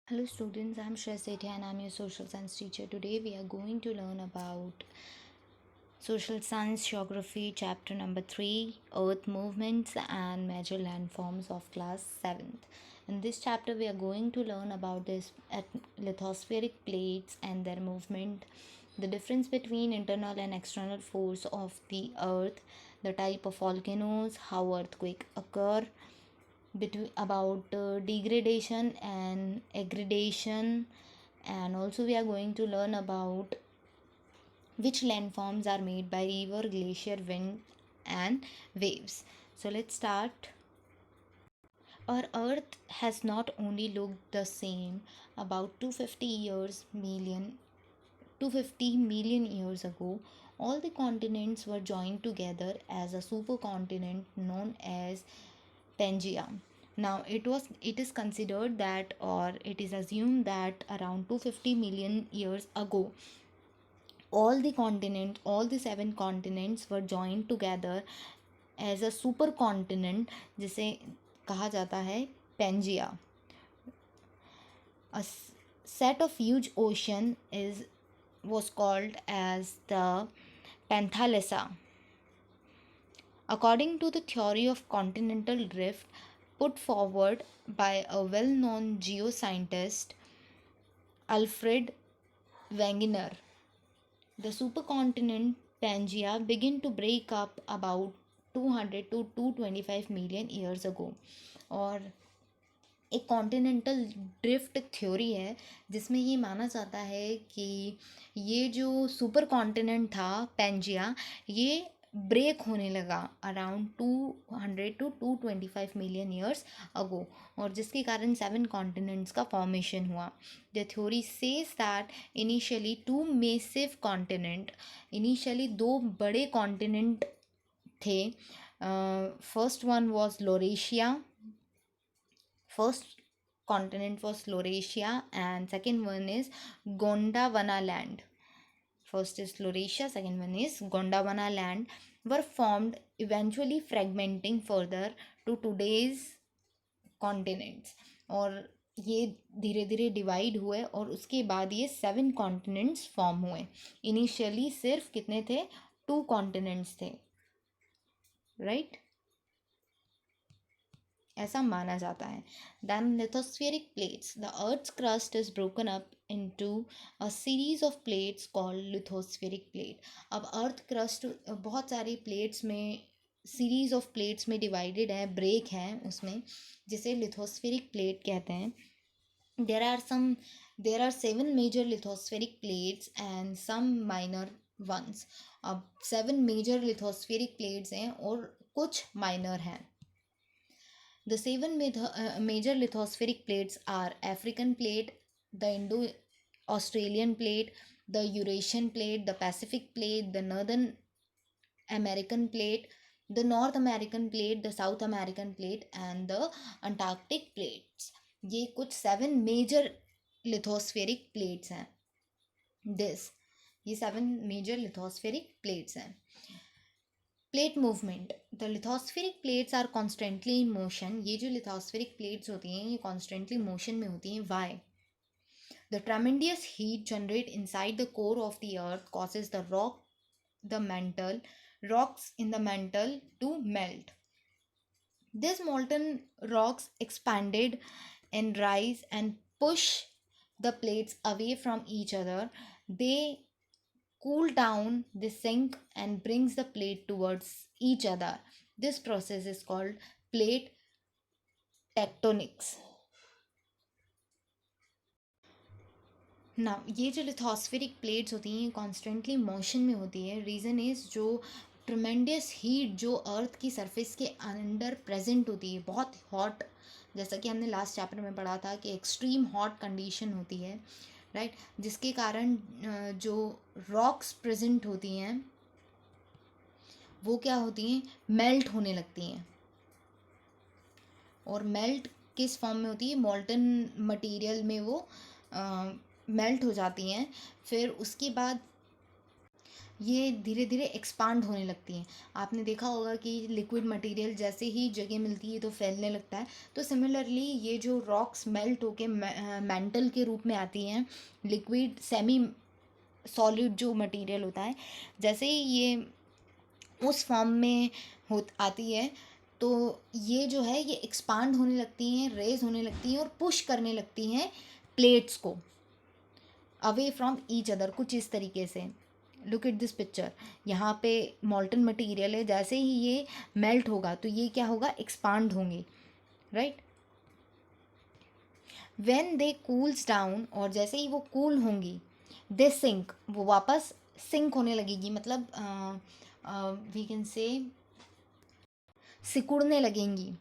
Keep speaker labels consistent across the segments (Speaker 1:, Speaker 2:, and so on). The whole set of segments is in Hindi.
Speaker 1: Hello students, I'm Shreya Sethi and I'm your social science teacher. Today we are going to learn about social science geography chapter number 3, earth movements and major landforms of class 7th. In this chapter we are going to learn about this lithospheric plates and their movement, the difference between internal and external force of the earth, the type of volcanoes, how earthquake occur, between about degradation and aggradation, and also we are going to learn about which landforms are made by river, glacier, wind and waves. So let's start. Our earth has not only looked the same about 250 million years ago. All the continents were joined together as a supercontinent known as Pangaea. Now it is considered that, or it is assumed that around 250 million years ago all the seven continents were joined together as a supercontinent जिसे कहा जाता है Pangaea. A set of huge ocean is was called as the Panthalassa. According to the theory of continental drift put forward by a well-known geoscientist, Alfred Wegener, the supercontinent Pangaea began to break up about 200 to 225 million years ago. और एक कॉन्टिनेंटल ड्रिफ्ट थ्योरी है जिसमें ये माना जाता है कि ये जो सुपर कॉन्टिनेंट था पेंजिया, ये ब्रेक होने लगा around 200 to 225 million years ago, और जिसके कारण 7 कॉन्टिनेंट्स का फॉर्मेशन हुआ. The theory says that initially two massive continent, initially दो बड़े कॉन्टिनेंट थे. First one was Laurasia. First continent was Laurasia and second one is Gondwana land. First is Laurasia, second one is Gondwana land, were formed, eventually fragmenting further to today's continents. और ये धीरे धीरे डिवाइड हुए और उसके बाद ये 7 कॉन्टिनेंट्स फॉर्म हुए. इनिशियली सिर्फ कितने थे? 2 कॉन्टिनेंट्स थे, राइट? ऐसा माना जाता है. Then lithospheric plates. The Earth's crust is broken up into a series of plates called lithospheric plate. अब अर्थ क्रस्ट बहुत सारी प्लेट्स में, सीरीज ऑफ प्लेट्स में डिवाइडेड है, ब्रेक है उसमें, जिसे लिथोस्फेरिक प्लेट कहते हैं. there are some there are 7 major lithospheric plates and some minor ones. अब 7 मेजर लिथोस्फेरिक प्लेट्स हैं और कुछ माइनर हैं. The 7 major lithospheric plates are African plate, the Indo-Australian plate, the Eurasian plate, the Pacific plate, the Northern American plate, the North American plate, the South American plate and the Antarctic plates. ये कुछ 7 major lithospheric plates हैं. ये 7 major lithospheric plates हैं. Plate movement. The lithospheric plates are constantly in motion. ये जो लिथोस्फेरिक प्लेट्स होती हैं ये कॉन्स्टेंटली मोशन में होती हैं. Why? The tremendous heat generate inside the core of the earth causes the rocks in the mantle to melt. These molten rocks expanded and rise and push the plates away from each other. They cool down, they sink and brings the plate towards each other. This process is called plate tectonics. ना ये जो लिथोस्फेरिक प्लेट्स होती हैं कॉन्स्टेंटली मोशन में होती है. रीज़न इज़ जो ट्रमेंडियस हीट जो अर्थ की सरफेस के अंडर प्रेजेंट होती है, बहुत हॉट, जैसा कि हमने लास्ट चैप्टर में पढ़ा था कि एक्सट्रीम हॉट कंडीशन होती है, राइट? जिसके कारण जो रॉक्स प्रेजेंट होती हैं वो क्या होती हैं? मेल्ट होने लगती हैं. और मेल्ट किस फॉर्म में होती है? मॉल्टन मटेरियल में वो मेल्ट हो जाती हैं. फिर उसके बाद ये धीरे धीरे एक्सपांड होने लगती हैं। आपने देखा होगा कि लिक्विड मटेरियल जैसे ही जगह मिलती है तो फैलने लगता है। तो सिमिलरली ये जो रॉक्स मेल्ट होके मेंटल के रूप में आती हैं, लिक्विड सेमी सॉलिड जो मटेरियल होता है, जैसे ही ये उस फॉर्म में हो आती है तो ये जो है ये एक्सपांड होने लगती हैं, रेज होने लगती हैं और पुश करने लगती हैं प्लेट्स को अवे फ्रॉम ईच अदर, कुछ इस तरीके से। लुक एट दिस पिक्चर, यहाँ पे मॉल्टन मटेरियल है, जैसे ही ये मेल्ट होगा तो ये क्या होगा, एक्सपांड होंगे, right. When they cools down, और जैसे ही वो कूल होंगी, दे सिंक, वो वापस सिंक होने लगेगी, मतलब वी कैन से सिकुड़ने लगेंगी।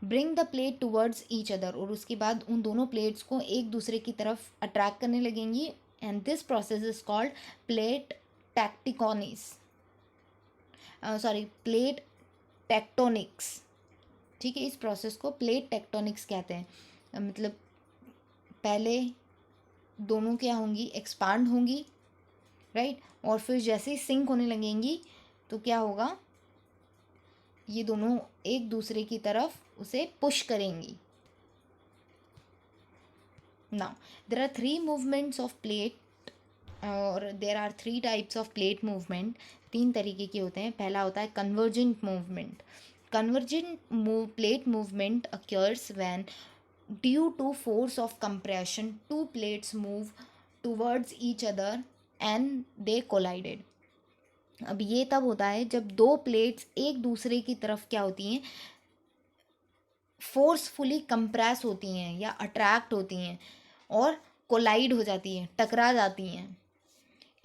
Speaker 1: Bring the plate towards each other, और उसके बाद उन दोनों प्लेट्स को एक दूसरे की तरफ अट्रैक्ट करने लगेंगी। And this process is called plate tectonics, sorry plate tectonics. ठीक है, इस प्रोसेस को प्लेट टेक्टोनिक्स कहते हैं। मतलब पहले दोनों क्या होंगी, एक्सपांड होंगी, राइट, और फिर जैसे ही सिंक होने लगेंगी तो क्या होगा, ये दोनों एक दूसरे की तरफ उसे पुश करेंगी। Now there are three movements of plate, और there are three types of plate movement. तीन तरीके के होते हैं। पहला होता है convergent movement. Convergent plate movement occurs when due to force of compression two plates move towards each other and they collided. अब ये तब होता है जब दो प्लेट्स एक दूसरे की तरफ क्या होती हैं, फोर्सफुली कंप्रेस होती हैं या अट्रैक्ट होती हैं और कोलाइड हो जाती हैं, टकरा जाती हैं।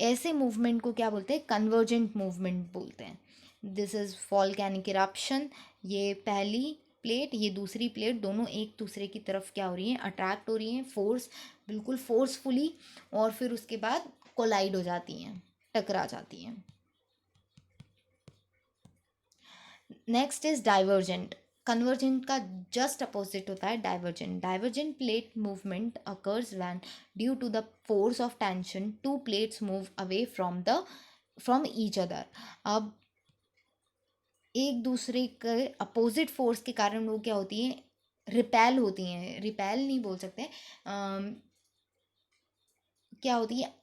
Speaker 1: ऐसे मूवमेंट को क्या बोलते हैं, कन्वर्जेंट मूवमेंट बोलते हैं। This is volcanic eruption. ये पहली प्लेट, ये दूसरी प्लेट, दोनों एक दूसरे की तरफ क्या हो रही हैं, अट्रैक्ट हो रही हैं, फोर्स, बिल्कुल फोर्सफुली, और फिर उसके बाद कोलाइड हो जाती हैं, टकरा जाती हैं। Next is divergent. कन्वर्जेंट का जस्ट अपोजिट होता है divergent. Divergent plate movement occurs when due to the force of tension two plates move away from each other. अब एक दूसरे के अपोजिट फोर्स के कारण वो क्या होती हैं, रिपेल होती हैं, रिपेल नहीं बोल सकते, क्या होती है,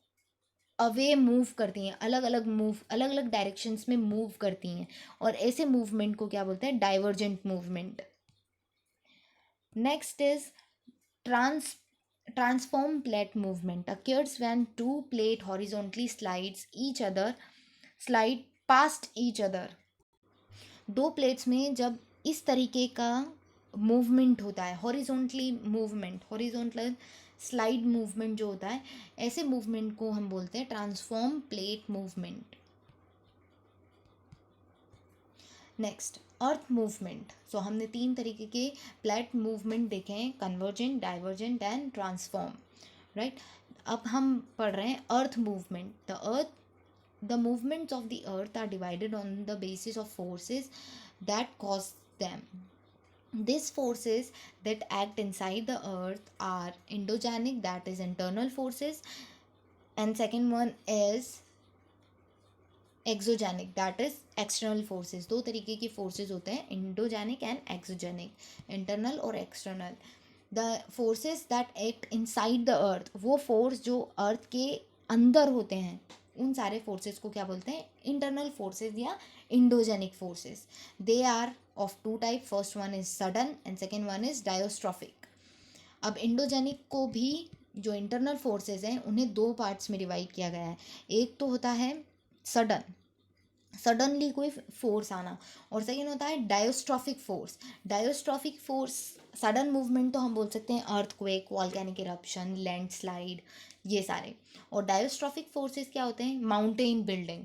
Speaker 1: अवे मूव करती हैं, अलग अलग मूव, अलग अलग डायरेक्शंस में मूव करती हैं, और ऐसे मूवमेंट को क्या बोलते हैं, divergent movement. Next is transform plate movement occurs when two plate horizontally slide past each other। दो प्लेट्स में जब इस तरीके का मूवमेंट होता है, horizontally movement, horizontal slide movement जो होता है, ऐसे मूवमेंट को हम बोलते हैं transform plate movement. Next earth movement. So हमने तीन तरीके के प्लेट मूवमेंट देखे हैं, convergent, divergent and transform, right. अब हम पढ़ रहे हैं earth movement. The movements of the earth are divided on the basis of forces that cause them. These forces that act inside the earth are endogenic, that is internal forces, and second one is exogenic, that is external forces। दो तरीके की forces होते हैं, endogenic and exogenic, internal और external। the forces that act inside the earth, वो force जो earth के अंदर होते हैं, उन सारे फोर्सेस को क्या बोलते हैं, इंटरनल फोर्सेस या endogenic forces. They are of two type, first one is sudden and second one is diastrophic. अब इंडोजेनिक को भी, जो इंटरनल फोर्सेस हैं, उन्हें दो पार्ट्स में डिवाइड किया गया है। एक तो होता है सडन, सडनली कोई फोर्स आना, और सेकेंड होता है डायोस्ट्रॉफिक फोर्स। डायोस्ट्रॉफिक फोर्स, सडन मूवमेंट तो हम बोल सकते हैं अर्थक्वेक, वॉल्केनिक इरप्शन, लैंडस्लाइड, ये सारे। और डायोस्ट्रॉफिक फोर्सेस क्या होते हैं, mountain building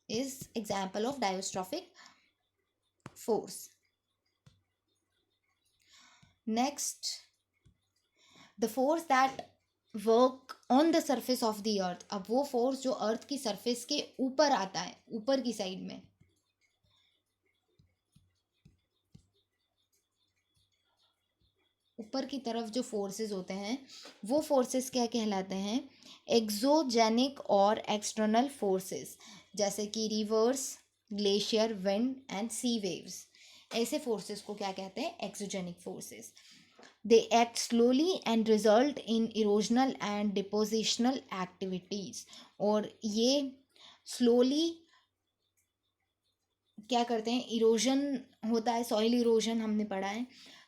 Speaker 1: is example of diastrophic force. Next, the force that work on the surface of the earth. अब वो फोर्स जो अर्थ की सरफेस के ऊपर आता है, ऊपर की साइड में, ऊपर की तरफ जो फोर्सेस होते हैं वो फोर्सेस क्या कहलाते हैं? एक्सोजेनिक और एक्सटर्नल फोर्सेस, जैसे कि rivers, glacier, wind and sea waves. ऐसे फोर्सेस को क्या कहते हैं? Exogenic forces. They act slowly and result in erosional and depositional activities. और ये स्लोली क्या करते हैं? इरोजन होता है, सॉइल इरोजन हमने पढ़ा है,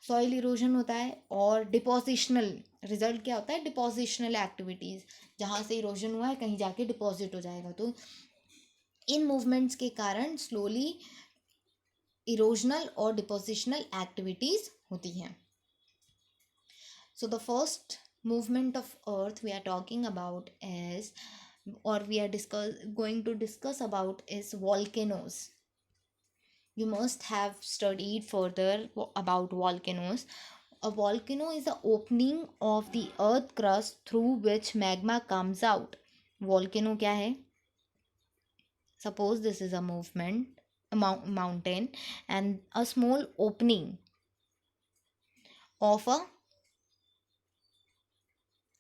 Speaker 1: सॉइल इरोजन होता है। और डिपोजिशनल रिजल्ट क्या होता है? डिपोजिशनल एक्टिविटीज़, जहाँ से इरोजन हुआ है कहीं जाके डिपॉजिट हो जाएगा। तो इन मूवमेंट्स के कारण स्लोली इरोजनल और डिपोजिशनल एक्टिविटीज़ होती हैं। So the first movement of earth we are talking about is, or we are going to discuss about, is volcanoes. You must have studied further about volcanoes. A volcano is the opening of the earth crust through which magma comes out. Volcano क्या है? Suppose this is a mountain, and a small opening of a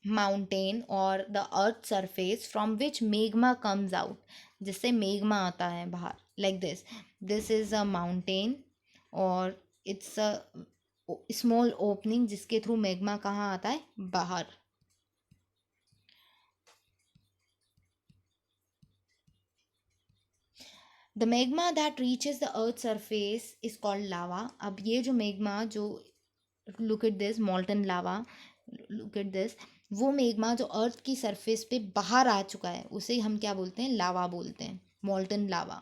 Speaker 1: mountain or the earth surface from which magma comes out, जिससे मेगमा आता है बाहर, like this is a mountain, और it's a small opening जिसके थ्रू मेगमा कहाँ आता है? बाहर। The magma that reaches the earth surface is called lava. अब ये जो मेगमा, जो look at this molten lava, look at this, वो मेगमा जो अर्थ की सरफेस पे बाहर आ चुका है उसे हम क्या बोलते हैं? लावा बोलते हैं, molten lava.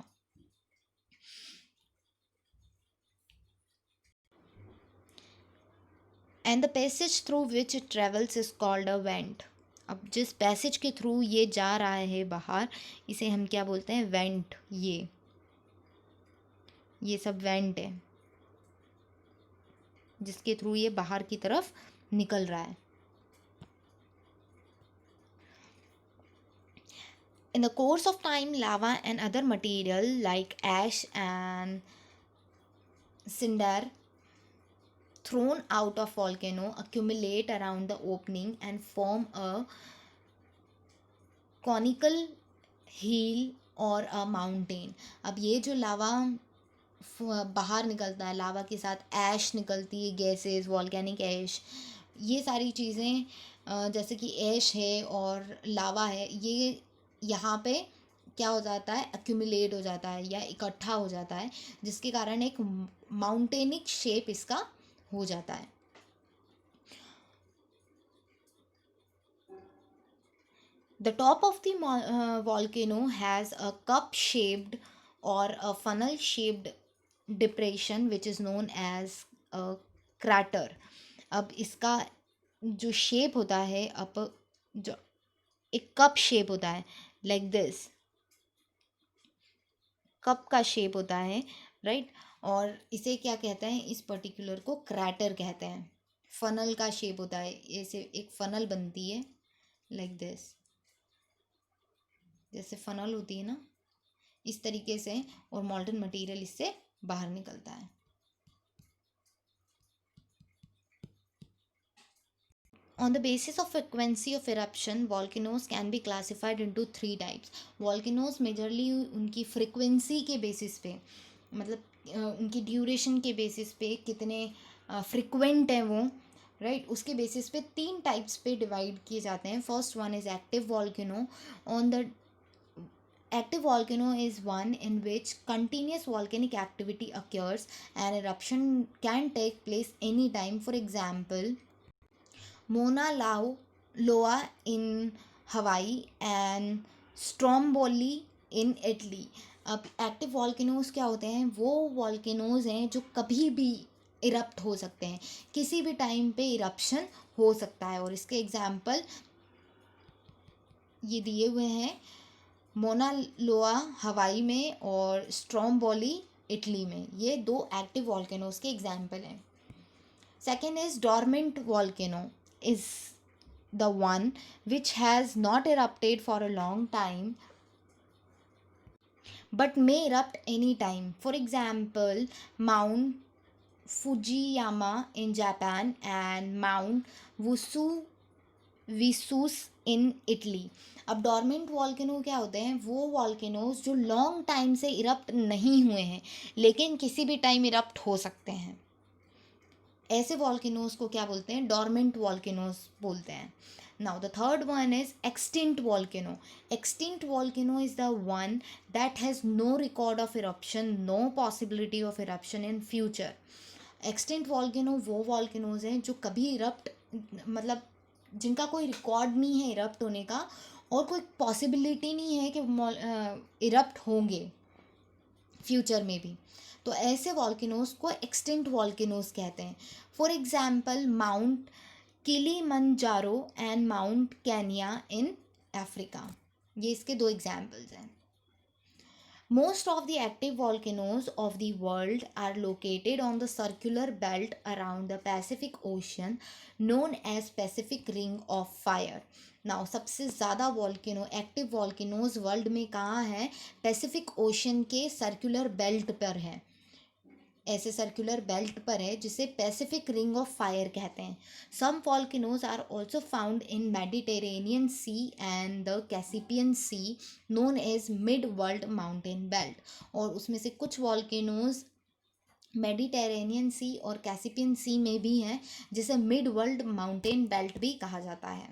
Speaker 1: And the passage through which it travels is called a went. अब जिस पैसेज के थ्रू ये जा रहा है बाहर, इसे हम क्या बोलते हैं? वेंट। ये सब वेंट है, जिसके थ्रू ये बाहर की तरफ निकल रहा है। In the course of time, lava and other material like ash and cinder thrown out of volcano accumulate around the opening and form a conical hill or a mountain. अब ये जो लावा बाहर निकलता है, लावा के साथ ऐश निकलती है, गैसेस, वॉल्केनिक ऐश, ये सारी चीज़ें, जैसे कि ऐश है और लावा है, ये यहाँ पे क्या हो जाता है? एक्यूमुलेट हो जाता है या इकट्ठा हो जाता है, जिसके कारण एक माउंटेनिक शेप इसका हो जाता है। The top of the volcano has a cup shaped or a funnel shaped depression which is known as a crater. अब इसका जो शेप होता है, अब जो एक कप शेप होता है, लाइक दिस, कप का शेप होता है, राइट? और इसे क्या कहते हैं? इस पर्टिकुलर को क्रैटर कहते हैं। फनल का शेप होता है, ऐसे एक फनल बनती है, लाइक दिस, जैसे फनल होती है ना, इस तरीके से, और मॉल्टन मटेरियल इससे बाहर निकलता है। On the basis of frequency of eruption, volcanoes can be classified into 3 types. Volcanoes majorly उनकी frequency के basis पे, मतलब उनकी ड्यूरेशन के बेसिस पे, कितने फ्रिक्वेंट हैं वो, राइट, उसके बेसिस पे 3 टाइप्स पे डिवाइड किए जाते हैं। First one is active volcano. On the active volcano is one in which continuous volcanic activity occurs and eruption can take place anytime. For example, Mauna Loa in Hawaii and Stromboli in Italy. अब एक्टिव वॉल्केनोज क्या होते हैं? वो वॉल्केनोज हैं जो कभी भी इरप्ट हो सकते हैं, किसी भी टाइम पे इरप्शन हो सकता है। और इसके एग्जाम्पल ये दिए हुए हैं, मोना लोआ हवाई में और स्ट्रोम्बोली इटली में। ये 2 एक्टिव वॉल्केनोज के एग्जाम्पल हैं। Second is dormant volcano is the one which has not erupted for a long time but may erupt any time. For example, Mount Fujiyama in Japan and Mount Vesuvius in Italy. अब डॉर्मेंट वॉल्केनो क्या होते हैं? वो वॉल्केनोज जो लॉन्ग टाइम से इरप्ट नहीं हुए हैं लेकिन किसी भी टाइम इरप्ट हो सकते हैं, ऐसे वॉल्केनोज को क्या बोलते हैं? डॉर्मेंट वॉल्केनोज बोलते हैं. Now the third one is extinct volcano. Extinct volcano is the one that has no record of eruption, no possibility of eruption in future. Extinct volcano वो volcanoes हैं जो कभी इरप्ट, मतलब जिनका कोई रिकॉर्ड नहीं है इरप्ट होने का और कोई पॉसिबिलिटी नहीं है कि इरप्ट होंगे फ्यूचर में भी. तो ऐसे वॉल्केनोज को एक्सटिंक्ट वॉल्केनोज कहते हैं. For example mount Kilimanjaro and mount Kenya in Africa. ये इसके दो एग्जाम्पल्स हैं. Most of the active volcanoes of the world are located on the circular belt around the Pacific Ocean known as Pacific Ring of Fire. Now सबसे ज़्यादा वॉल्केनो, एक्टिव वॉल्केनोज वर्ल्ड में कहाँ है? पैसिफिक ओशन के सर्कुलर बेल्ट पर है. ऐसे सर्कुलर बेल्ट पर है जिसे पैसिफिक रिंग ऑफ फायर कहते हैं. Some volcanoes are also found in Mediterranean sea and the Caspian sea known as mid world mountain belt. और उसमें से कुछ वॉल्केनोज मेडिटेरेनियन सी और कैसिपियन सी में भी हैं जिसे मिड वर्ल्ड माउंटेन बेल्ट भी कहा जाता है.